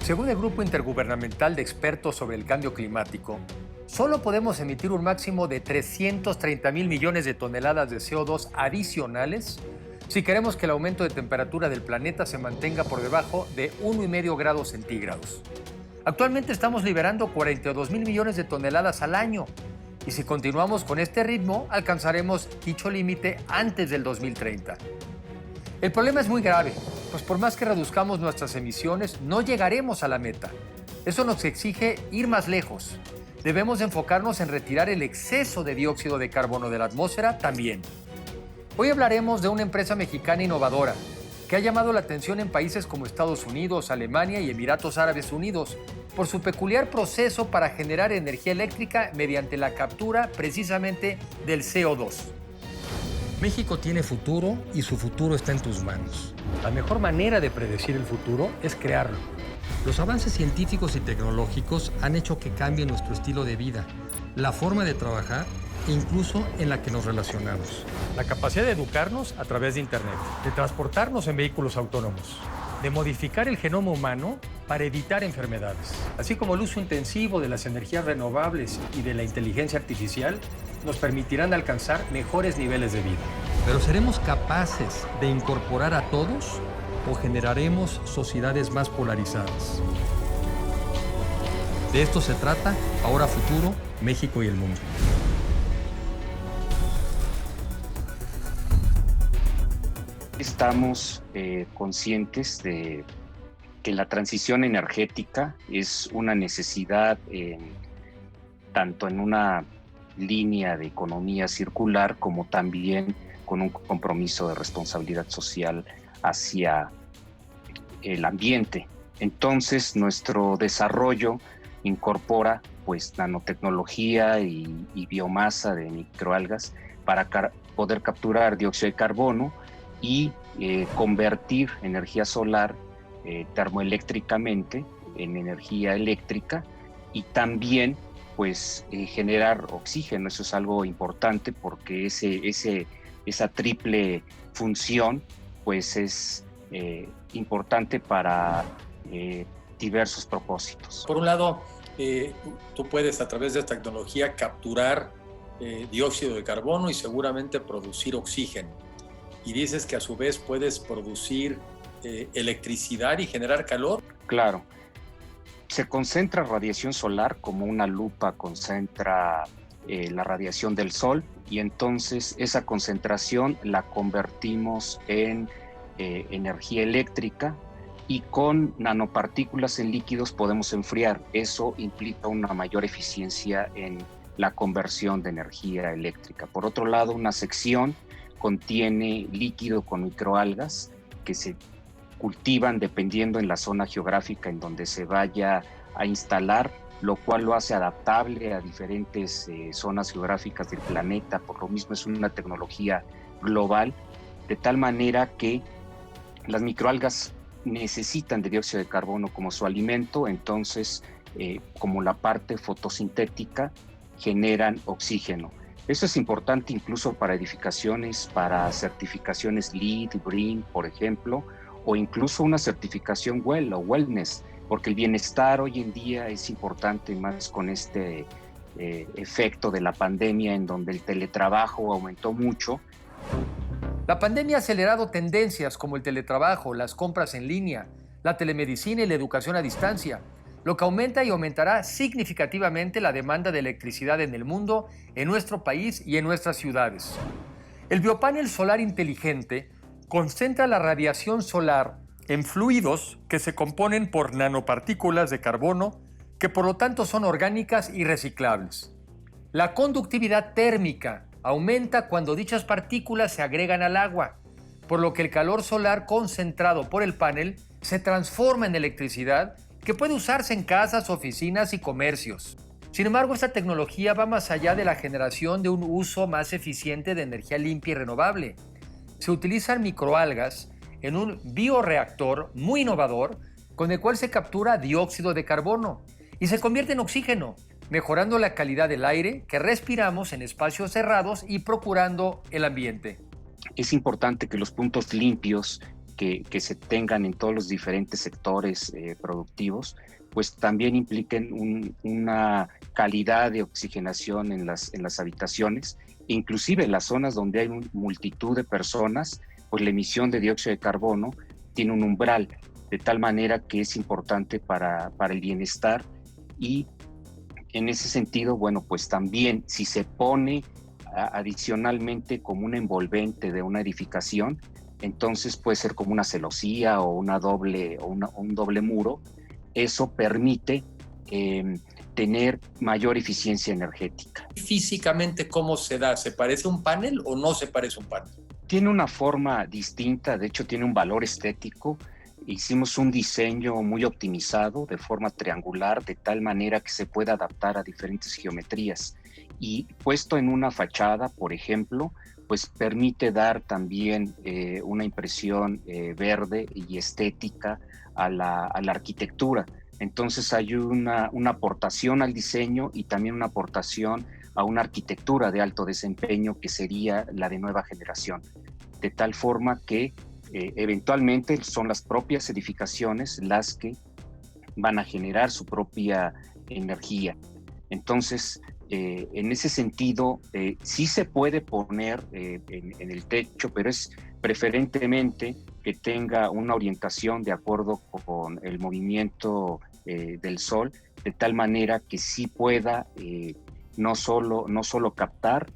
Según el Grupo Intergubernamental de Expertos sobre el Cambio Climático, solo podemos emitir un máximo de 330 mil millones de toneladas de CO2 adicionales si queremos que el aumento de temperatura del planeta se mantenga por debajo de 1,5 grados centígrados. Actualmente estamos liberando 42 mil millones de toneladas al año y si continuamos con este ritmo alcanzaremos dicho límite antes del 2030. El problema es muy grave, pues por más que reduzcamos nuestras emisiones, no llegaremos a la meta. Eso nos exige ir más lejos. Debemos enfocarnos en retirar el exceso de dióxido de carbono de la atmósfera también. Hoy hablaremos de una empresa mexicana innovadora que ha llamado la atención en países como Estados Unidos, Alemania y Emiratos Árabes Unidos por su peculiar proceso para generar energía eléctrica mediante la captura precisamente del CO2. México tiene futuro y su futuro está en tus manos. La mejor manera de predecir el futuro es crearlo. Los avances científicos y tecnológicos han hecho que cambie nuestro estilo de vida, la forma de trabajar e incluso en la que nos relacionamos. La capacidad de educarnos a través de Internet, de transportarnos en vehículos autónomos, de modificar el genoma humano para evitar enfermedades, así como el uso intensivo de las energías renovables y de la inteligencia artificial, nos permitirán alcanzar mejores niveles de vida. Pero ¿seremos capaces de incorporar a todos o generaremos sociedades más polarizadas? De esto se trata Ahora Futuro, México y el mundo. Estamos conscientes de que la transición energética es una necesidad tanto en una línea de economía circular como también con un compromiso de responsabilidad social hacia el ambiente. Entonces, nuestro desarrollo incorpora pues nanotecnología y biomasa de microalgas para poder capturar dióxido de carbono y convertir energía solar termoeléctricamente en energía eléctrica y también pues generar oxígeno. Eso es algo importante porque esa triple función pues es importante para diversos propósitos. Por un lado, tú puedes a través de esta tecnología capturar dióxido de carbono y seguramente producir oxígeno. Y dices que a su vez puedes producir electricidad y generar calor. Claro. Se concentra radiación solar como una lupa concentra la radiación del sol y entonces esa concentración la convertimos en energía eléctrica y con nanopartículas en líquidos podemos enfriar. Eso implica una mayor eficiencia en la conversión de energía eléctrica. Por otro lado, una sección contiene líquido con microalgas que se cultivan dependiendo en la zona geográfica en donde se vaya a instalar, lo cual lo hace adaptable a diferentes zonas geográficas del planeta. Por lo mismo es una tecnología global, de tal manera que las microalgas necesitan de dióxido de carbono como su alimento, entonces como la parte fotosintética generan oxígeno. Eso es importante incluso para edificaciones, para certificaciones LEED, BREEAM, por ejemplo, o incluso una certificación WELL o Wellness, porque el bienestar hoy en día es importante más con este efecto de la pandemia en donde el teletrabajo aumentó mucho. La pandemia ha acelerado tendencias como el teletrabajo, las compras en línea, la telemedicina y la educación a distancia, lo que aumenta y aumentará significativamente la demanda de electricidad en el mundo, en nuestro país y en nuestras ciudades. El biopanel solar inteligente concentra la radiación solar en fluidos que se componen por nanopartículas de carbono que por lo tanto son orgánicas y reciclables. La conductividad térmica aumenta cuando dichas partículas se agregan al agua, por lo que el calor solar concentrado por el panel se transforma en electricidad que puede usarse en casas, oficinas y comercios. Sin embargo, esta tecnología va más allá de la generación de un uso más eficiente de energía limpia y renovable. Se utilizan microalgas en un bioreactor muy innovador con el cual se captura dióxido de carbono y se convierte en oxígeno, mejorando la calidad del aire que respiramos en espacios cerrados y procurando el ambiente. Es importante que los puntos limpios que se tengan en todos los diferentes sectores productivos, pues también impliquen una calidad de oxigenación en las habitaciones, inclusive en las zonas donde hay multitud de personas, pues la emisión de dióxido de carbono tiene un umbral, de tal manera que es importante para el bienestar. Y en ese sentido, bueno, pues también si se pone adicionalmente como un envolvente de una edificación, entonces puede ser como una celosía o un doble muro. Eso permite tener mayor eficiencia energética. Físicamente, ¿cómo se da? ¿Se parece a un panel o no se parece a un panel? Tiene una forma distinta, de hecho tiene un valor estético. Hicimos un diseño muy optimizado de forma triangular, de tal manera que se pueda adaptar a diferentes geometrías. Y puesto en una fachada, por ejemplo, pues permite dar también una impresión verde y estética a la arquitectura. Entonces hay una aportación al diseño y también una aportación a una arquitectura de alto desempeño que sería la de nueva generación, de tal forma que eventualmente son las propias edificaciones las que van a generar su propia energía. Entonces, en ese sentido, sí se puede poner en el techo, pero es preferentemente que tenga una orientación de acuerdo con el movimiento del sol, de tal manera que sí pueda no solo captar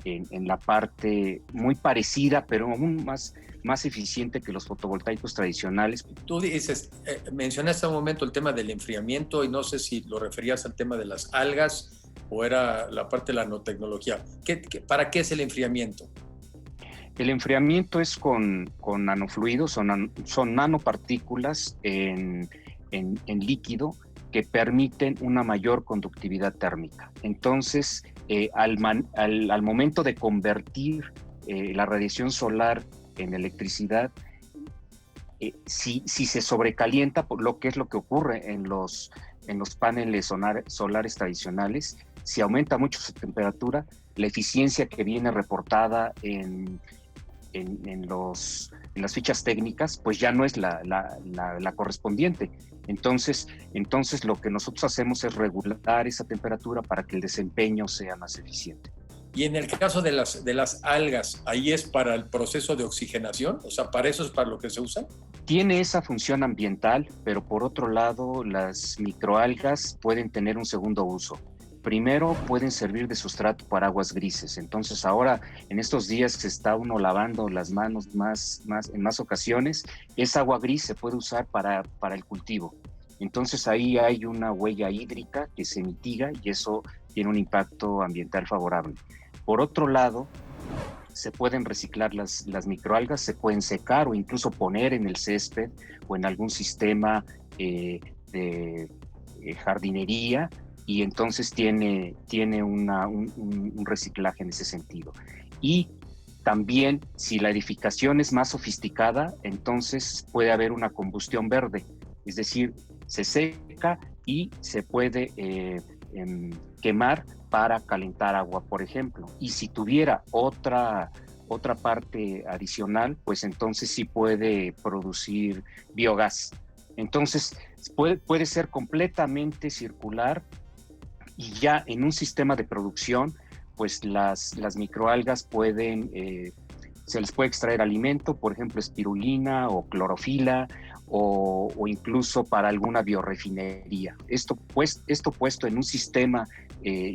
en la parte muy parecida, pero aún más eficiente que los fotovoltaicos tradicionales. Tú dices, mencionaste un momento el tema del enfriamiento y no sé si lo referías al tema de las algas o era la parte de la nanotecnología. ¿Para qué es el enfriamiento? El enfriamiento es con nanofluidos, son nanopartículas en líquido que permiten una mayor conductividad térmica. Entonces, al momento de convertir la radiación solar en electricidad, si se sobrecalienta, lo que ocurre en los paneles solares tradicionales, si aumenta mucho su temperatura, la eficiencia que viene reportada en las fichas técnicas, pues ya no es la correspondiente. Entonces, lo que nosotros hacemos es regular esa temperatura para que el desempeño sea más eficiente. Y en el caso de las algas, ¿ahí es para el proceso de oxigenación? O sea, ¿para eso es para lo que se usa? Tiene esa función ambiental, pero por otro lado, las microalgas pueden tener un segundo uso. Primero, pueden servir de sustrato para aguas grises. Entonces, ahora, en estos días se está uno lavando las manos en más ocasiones. Esa agua gris se puede usar para el cultivo. Entonces, ahí hay una huella hídrica que se mitiga y eso tiene un impacto ambiental favorable. Por otro lado, se pueden reciclar las microalgas, se pueden secar o incluso poner en el césped o en algún sistema de jardinería, y entonces tiene un reciclaje en ese sentido. Y también, si la edificación es más sofisticada, entonces puede haber una combustión verde, es decir, se seca y se puede quemar para calentar agua, por ejemplo. Y si tuviera otra parte adicional, pues entonces sí puede producir biogás. Entonces puede ser completamente circular, y ya en un sistema de producción, pues las microalgas se les puede extraer alimento, por ejemplo, espirulina o clorofila, o incluso para alguna biorefinería. Esto puesto en un sistema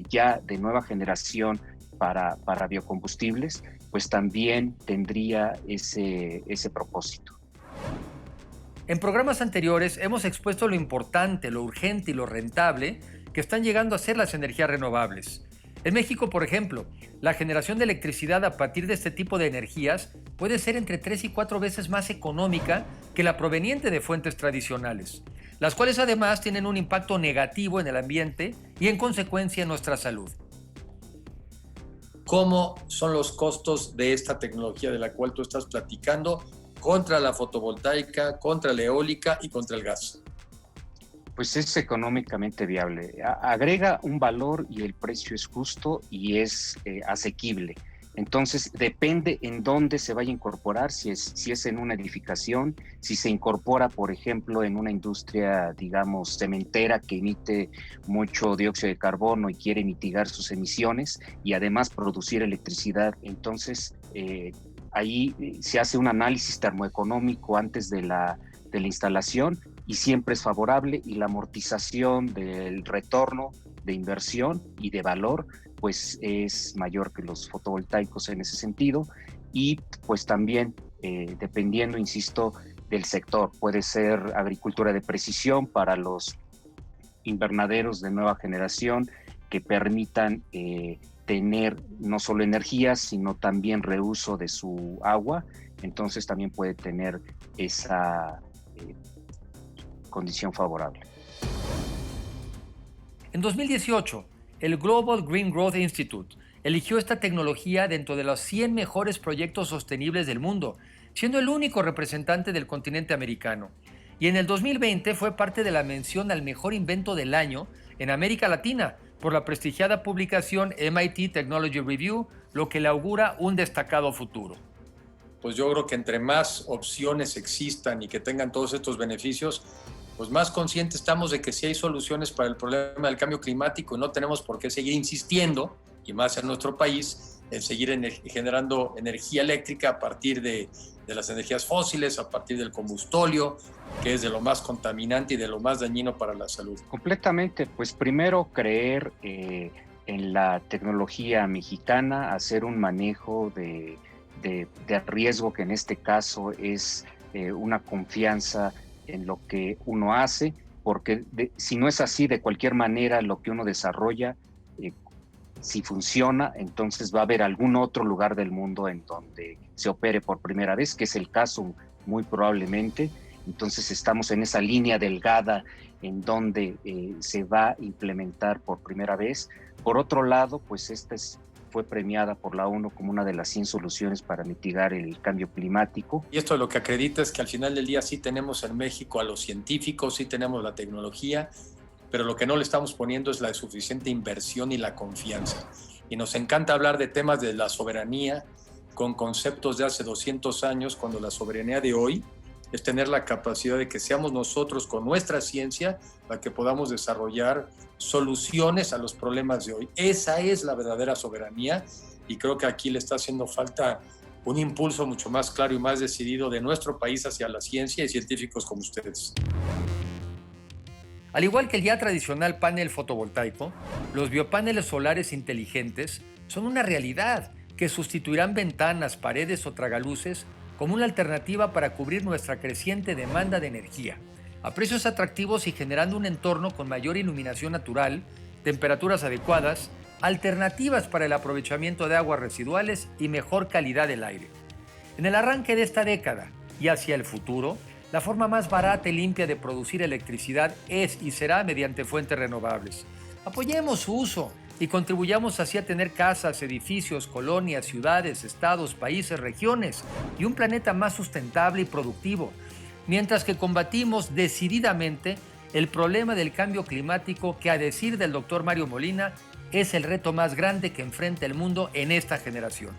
ya de nueva generación para biocombustibles, pues también tendría ese propósito. En programas anteriores hemos expuesto lo importante, lo urgente y lo rentable que están llegando a ser las energías renovables. En México, por ejemplo, la generación de electricidad a partir de este tipo de energías puede ser entre 3 y 4 veces más económica que la proveniente de fuentes tradicionales, las cuales además tienen un impacto negativo en el ambiente y en consecuencia en nuestra salud. ¿Cómo son los costos de esta tecnología de la cual tú estás platicando contra la fotovoltaica, contra la eólica y contra el gas? Pues es económicamente viable. Agrega un valor y el precio es justo y es asequible. Entonces, depende en dónde se vaya a incorporar, si es en una edificación, si se incorpora, por ejemplo, en una industria, digamos, cementera que emite mucho dióxido de carbono y quiere mitigar sus emisiones y además producir electricidad. Entonces, ahí se hace un análisis termoeconómico antes de la instalación y siempre es favorable, y la amortización del retorno de inversión y de valor pues es mayor que los fotovoltaicos en ese sentido. Y pues también dependiendo, insisto, del sector, puede ser agricultura de precisión para los invernaderos de nueva generación que permitan tener no solo energía, sino también reuso de su agua. Entonces también puede tener esa condición favorable. En 2018, el Global Green Growth Institute eligió esta tecnología dentro de los 100 mejores proyectos sostenibles del mundo, siendo el único representante del continente americano. Y en el 2020 fue parte de la mención al mejor invento del año en América Latina por la prestigiada publicación MIT Technology Review, lo que le augura un destacado futuro. Pues yo creo que entre más opciones existan y que tengan todos estos beneficios, pues más conscientes estamos de que sí hay soluciones para el problema del cambio climático y no tenemos por qué seguir insistiendo, y más en nuestro país, en seguir generando energía eléctrica a partir de las energías fósiles, a partir del combustóleo, que es de lo más contaminante y de lo más dañino para la salud. Completamente, pues primero creer en la tecnología mexicana, hacer un manejo de riesgo, que en este caso es una confianza en lo que uno hace, porque si no es así, de cualquier manera lo que uno desarrolla, si funciona, entonces va a haber algún otro lugar del mundo en donde se opere por primera vez, que es el caso muy probablemente. Entonces estamos en esa línea delgada en donde se va a implementar por primera vez. Por otro lado, pues fue premiada por la ONU como una de las 100 soluciones para mitigar el cambio climático. Y esto lo que acredita es que al final del día sí tenemos en México a los científicos, sí tenemos la tecnología, pero lo que no le estamos poniendo es la suficiente inversión y la confianza. Y nos encanta hablar de temas de la soberanía con conceptos de hace 200 años, cuando la soberanía de hoy es tener la capacidad de que seamos nosotros con nuestra ciencia la que podamos desarrollar soluciones a los problemas de hoy. Esa es la verdadera soberanía, y creo que aquí le está haciendo falta un impulso mucho más claro y más decidido de nuestro país hacia la ciencia y científicos como ustedes. Al igual que el ya tradicional panel fotovoltaico, los biopaneles solares inteligentes son una realidad que sustituirán ventanas, paredes o tragaluces como una alternativa para cubrir nuestra creciente demanda de energía, a precios atractivos y generando un entorno con mayor iluminación natural, temperaturas adecuadas, alternativas para el aprovechamiento de aguas residuales y mejor calidad del aire. En el arranque de esta década y hacia el futuro, la forma más barata y limpia de producir electricidad es y será mediante fuentes renovables. Apoyemos su uso y contribuyamos así a tener casas, edificios, colonias, ciudades, estados, países, regiones y un planeta más sustentable y productivo, mientras que combatimos decididamente el problema del cambio climático, que, a decir del doctor Mario Molina, es el reto más grande que enfrenta el mundo en esta generación.